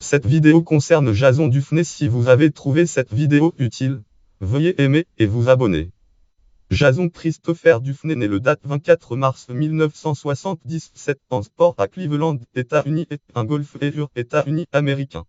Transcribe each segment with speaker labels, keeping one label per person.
Speaker 1: Cette vidéo concerne Jason Dufresne. Si vous avez trouvé cette vidéo utile, veuillez aimer et vous abonner. Jason Christopher Dufresne né le date 24 mars 1977 en sport à Cleveland, États-Unis est un golfeur États-Unis américain.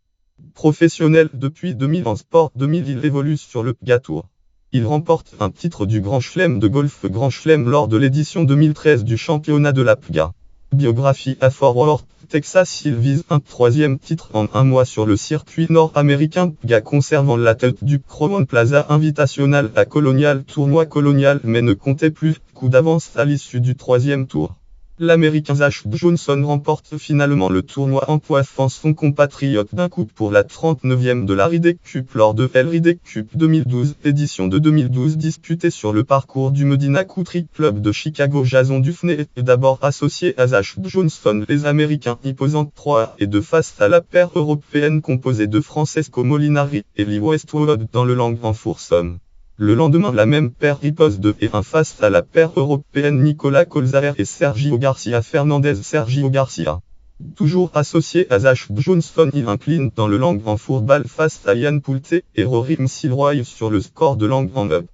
Speaker 1: Professionnel depuis 2000 en sport 2000, il évolue sur le PGA Tour. Il remporte un titre du Grand Chelem de golf Grand Chelem lors de l'édition 2013 du championnat de la PGA. Biographie à Fort Worth, Texas. Il vise un troisième titre en un mois sur le circuit nord-américain PGA, conservant la tête du Crowne Plaza Invitational à Colonial Tournoi Colonial, mais ne comptait plus coup d'avance à l'issue du troisième tour. L'Américain Zach Johnson remporte finalement le tournoi en coiffant son compatriote d'un coup pour la 39e de la Ryder Cup lors de la Ryder Cup 2012, édition de 2012 disputée sur le parcours du Medina Country Club de Chicago. Jason Dufresne est d'abord associé à Zach Johnson, les Américains y posant 3 et 2 face à la paire européenne composée de Francesco Molinari et Lee Westwood dans le Lang en foursome. Le lendemain, la même paire riposte 2 et 1 face à la paire européenne Nicolas Colzaer et Sergio Garcia Fernandez. Sergio Garcia, toujours associé à Zach Johnson, il incline dans le Lang en fourball face à Ian Poulter et Rory McIlroy sur le score de Lang en up.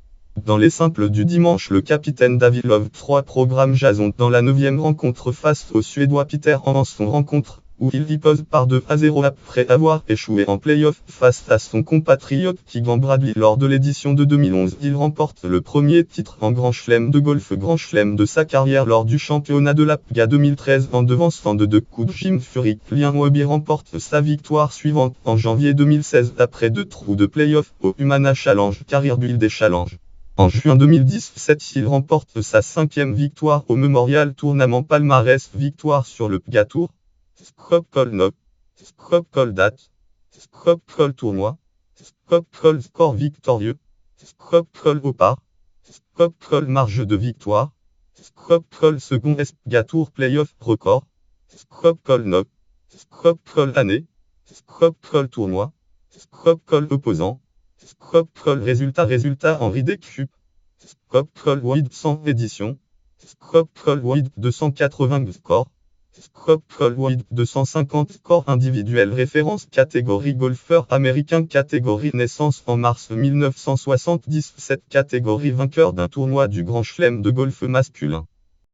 Speaker 1: Dans les simples du dimanche, le capitaine David Love 3 programme Jason dans la 9e rencontre face au Suédois Peter Anderson, rencontre où il riposte par 2-0 après avoir échoué en play-off face à son compatriote Keegan Bradley. Lors de l'édition de 2011, il remporte le premier titre en Grand Chelem de golf Grand Chelem de sa carrière lors du championnat de la PGA 2013 en devançant de 2 coups de Jim Furyk. Liam Webby remporte sa victoire suivante en janvier 2016 après 2 trous de play-off au Humana Challenge Career Builder Challenge. En juin 2017, il remporte sa 5e victoire au Memorial Tournament Palmarès, victoire sur le PGA Tour, Scop Call Knock, Scop Call Date, Scop Call Tournoi, Scop Call Score victorieux, Scop Call au par, Scop Call marge de victoire, Scop Call second PGA Tour Playoff record, Scop Call Knock, Scop Call année, Scop Call Tournoi, Scop Call opposant, Scop Call résultat en Ryder Cup, Scop Call Wide 100 édition, Scop Call Wide 280 score, Scop Call Wide 250 score individuel. Référence catégorie golfeur américain, catégorie naissance en mars 1977, catégorie vainqueur d'un tournoi du Grand Chelem de golf masculin.